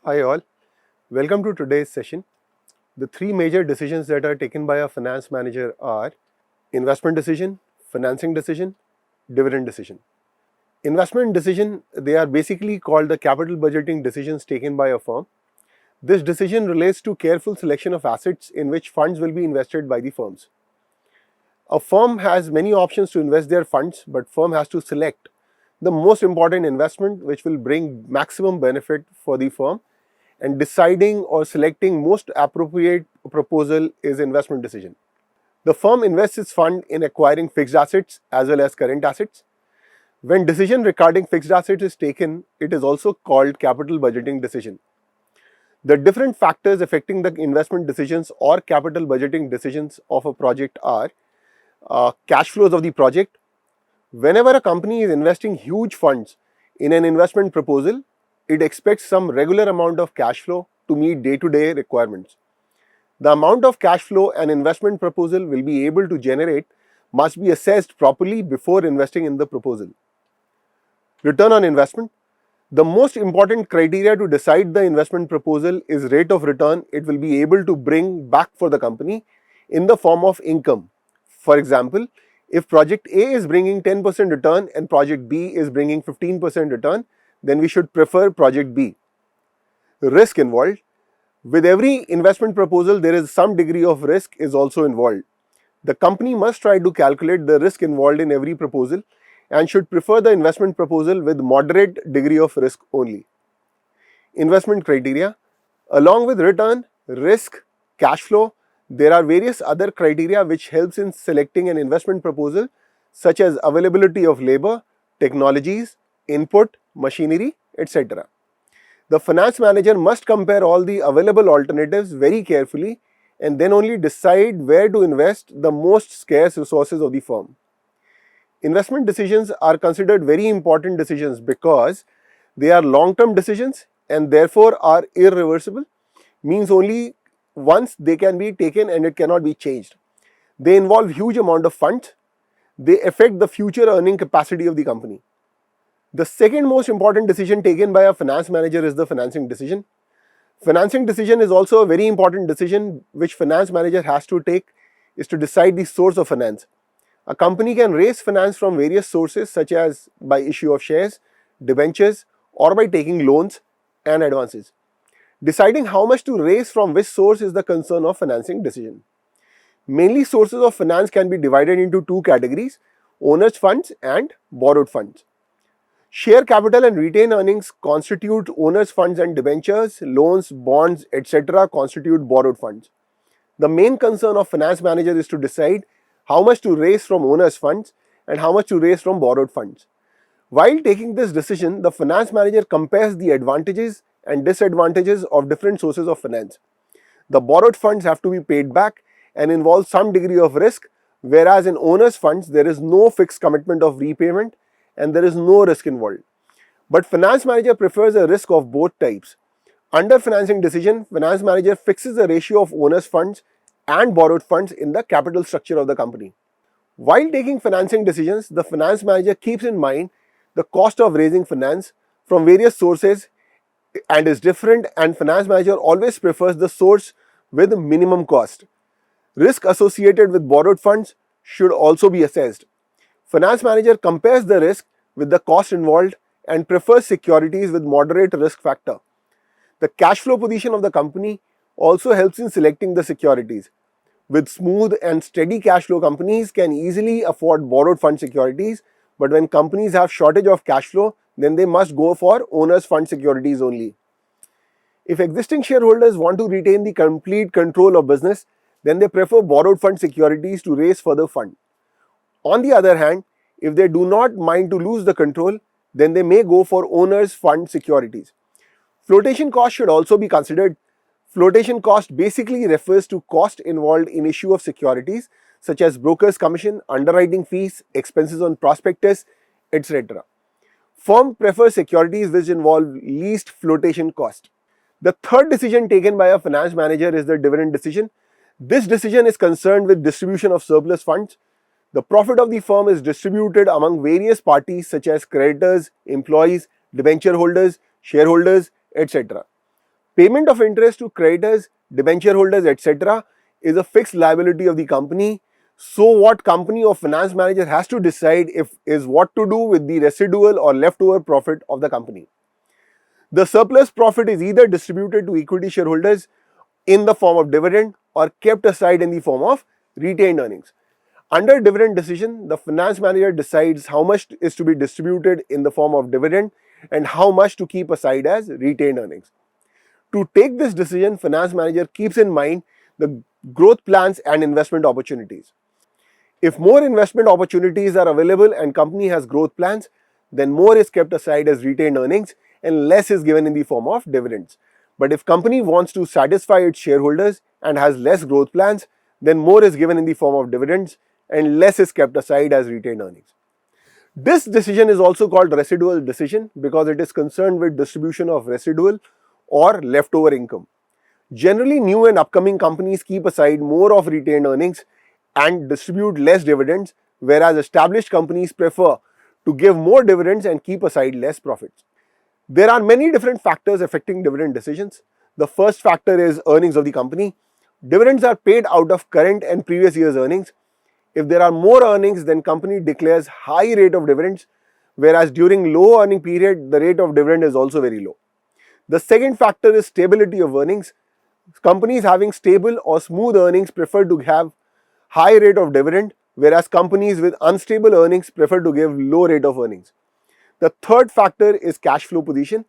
Hi all, welcome to today's session. The three major decisions that are taken by a finance manager are investment decision, financing decision, dividend decision. Investment decision, they are basically called the capital budgeting decisions taken by a firm. This decision relates to careful selection of assets in which funds will be invested by the firms. A firm has many options to invest their funds, but firm has to select the most important investment which will bring maximum benefit for the firm, and deciding or selecting most appropriate proposal is investment decision. The firm invests its fund in acquiring fixed assets as well as current assets. When decision regarding fixed assets is taken, it is also called capital budgeting decision. The different factors affecting the investment decisions or capital budgeting decisions of a project are cash flows of the project. Whenever a company is investing huge funds in an investment proposal, it expects some regular amount of cash flow to meet day-to-day requirements. The amount of cash flow an investment proposal will be able to generate must be assessed properly before investing in the proposal. Return on investment. The most important criteria to decide the investment proposal is rate of return it will be able to bring back for the company in the form of income. For example, if project A is bringing 10% return and project B is bringing 15% return, then we should prefer project B. Risk involved. With every investment proposal, there is some degree of risk is also involved. The company must try to calculate the risk involved in every proposal and should prefer the investment proposal with moderate degree of risk only. Investment criteria. Along with return, risk, cash flow, there are various other criteria which helps in selecting an investment proposal, such as availability of labor, technologies, input, machinery, etc. The finance manager must compare all the available alternatives very carefully and then only decide where to invest the most scarce resources of the firm. Investment decisions are considered very important decisions because they are long-term decisions and therefore are irreversible, means only once they can be taken and it cannot be changed. They involve huge amount of funds. They affect the future earning capacity of the company. The second most important decision taken by a finance manager is the financing decision. Financing decision is also a very important decision which finance manager has to take, is to decide the source of finance. A company can raise finance from various sources such as by issue of shares, debentures, or by taking loans and advances. Deciding how much to raise from which source is the concern of financing decision. Mainly sources of finance can be divided into two categories: owners' funds and borrowed funds. Share capital and retained earnings constitute owners' funds and debentures, loans, bonds, etc. constitute borrowed funds. The main concern of finance manager is to decide how much to raise from owners' funds and how much to raise from borrowed funds. While taking this decision, the finance manager compares the advantages and disadvantages of different sources of finance. The borrowed funds have to be paid back and involve some degree of risk, whereas in owners' funds there is no fixed commitment of repayment and there is no risk involved. But finance manager prefers a risk of both types. Under financing decision, finance manager fixes the ratio of owners' funds and borrowed funds in the capital structure of the company. While taking financing decisions, the finance manager keeps in mind the cost of raising finance from various sources and is different, and finance manager always prefers the source with minimum cost. Risk associated with borrowed funds should also be assessed. Finance manager compares the risk with the cost involved and prefers securities with moderate risk factor. The cash flow position of the company also helps in selecting the securities. With smooth and steady cash flow, companies can easily afford borrowed fund securities, but when companies have shortage of cash flow, then they must go for owners' fund securities only. If existing shareholders want to retain the complete control of business, then they prefer borrowed fund securities to raise further fund. On the other hand, if they do not mind to lose the control, then they may go for owners' fund securities. Flotation cost should also be considered. Flotation cost basically refers to cost involved in issue of securities such as broker's commission, underwriting fees, expenses on prospectus, etc. Firm prefers securities which involve least flotation cost. The third decision taken by a finance manager is the dividend decision. This decision is concerned with distribution of surplus funds. The profit of the firm is distributed among various parties such as creditors, employees, debenture holders, shareholders, etc. Payment of interest to creditors, debenture holders, etc. is a fixed liability of the company. So what company or finance manager has to decide is what to do with the residual or leftover profit of the company. The surplus profit is either distributed to equity shareholders in the form of dividend or kept aside in the form of retained earnings. Under dividend decision, the finance manager decides how much is to be distributed in the form of dividend and how much to keep aside as retained earnings. To take this decision, finance manager keeps in mind the growth plans and investment opportunities. If more investment opportunities are available and company has growth plans, then more is kept aside as retained earnings and less is given in the form of dividends. But if company wants to satisfy its shareholders and has less growth plans, then more is given in the form of dividends and less is kept aside as retained earnings. This decision is also called residual decision because it is concerned with distribution of residual or leftover income. Generally, new and upcoming companies keep aside more of retained earnings and distribute less dividends, whereas established companies prefer to give more dividends and keep aside less profits. There are many different factors affecting dividend decisions. The first factor is earnings of the company. Dividends are paid out of current and previous year's earnings. If there are more earnings, then company declares high rate of dividends, whereas during low earning period, the rate of dividend is also very low. The second factor is stability of earnings. Companies having stable or smooth earnings prefer to have high rate of dividend, whereas companies with unstable earnings prefer to give low rate of earnings. The third factor is cash flow position.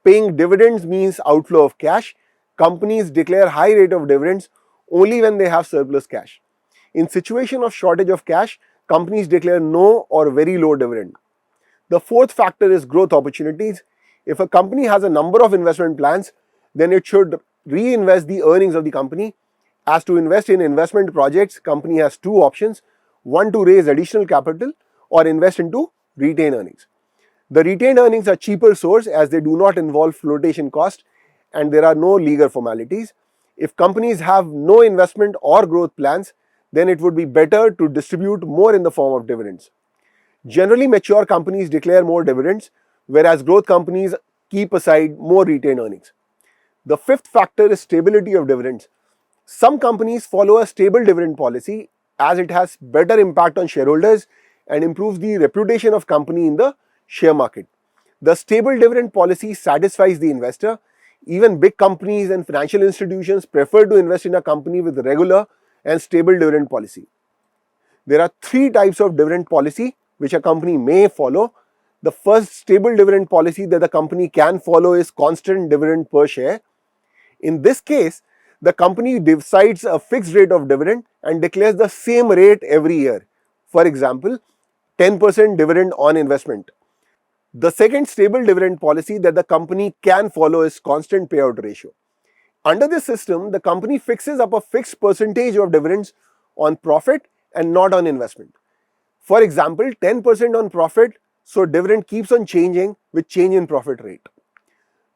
Paying dividends means outflow of cash. Companies declare high rate of dividends only when they have surplus cash. In situation of shortage of cash, companies declare no or very low dividend. The fourth factor is growth opportunities. If a company has a number of investment plans, then it should reinvest the earnings of the company. As to invest in investment projects, company has two options: one to raise additional capital or invest into retained earnings. The retained earnings are cheaper source as they do not involve flotation cost and there are no legal formalities. If companies have no investment or growth plans, then it would be better to distribute more in the form of dividends. Generally, mature companies declare more dividends, whereas growth companies keep aside more retained earnings. The fifth factor is stability of dividends. Some companies follow a stable dividend policy as it has better impact on shareholders and improves the reputation of company in the share market. The stable dividend policy satisfies the investor. Even big companies and financial institutions prefer to invest in a company with regular and stable dividend policy. There are three types of dividend policy which a company may follow. The first stable dividend policy that the company can follow is constant dividend per share. In this case, the company decides a fixed rate of dividend and declares the same rate every year. For example, 10% dividend on investment. The second stable dividend policy that the company can follow is constant payout ratio. Under this system, the company fixes up a fixed percentage of dividends on profit and not on investment. For example, 10% on profit, so dividend keeps on changing with change in profit rate.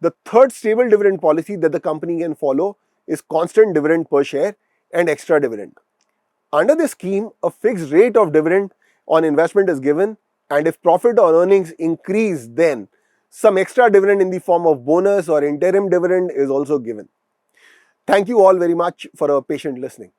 The third stable dividend policy that the company can follow is constant dividend per share and extra dividend. Under this scheme, a fixed rate of dividend on investment is given, and if profit or earnings increase, then some extra dividend in the form of bonus or interim dividend is also given. Thank you all very much for a patient listening.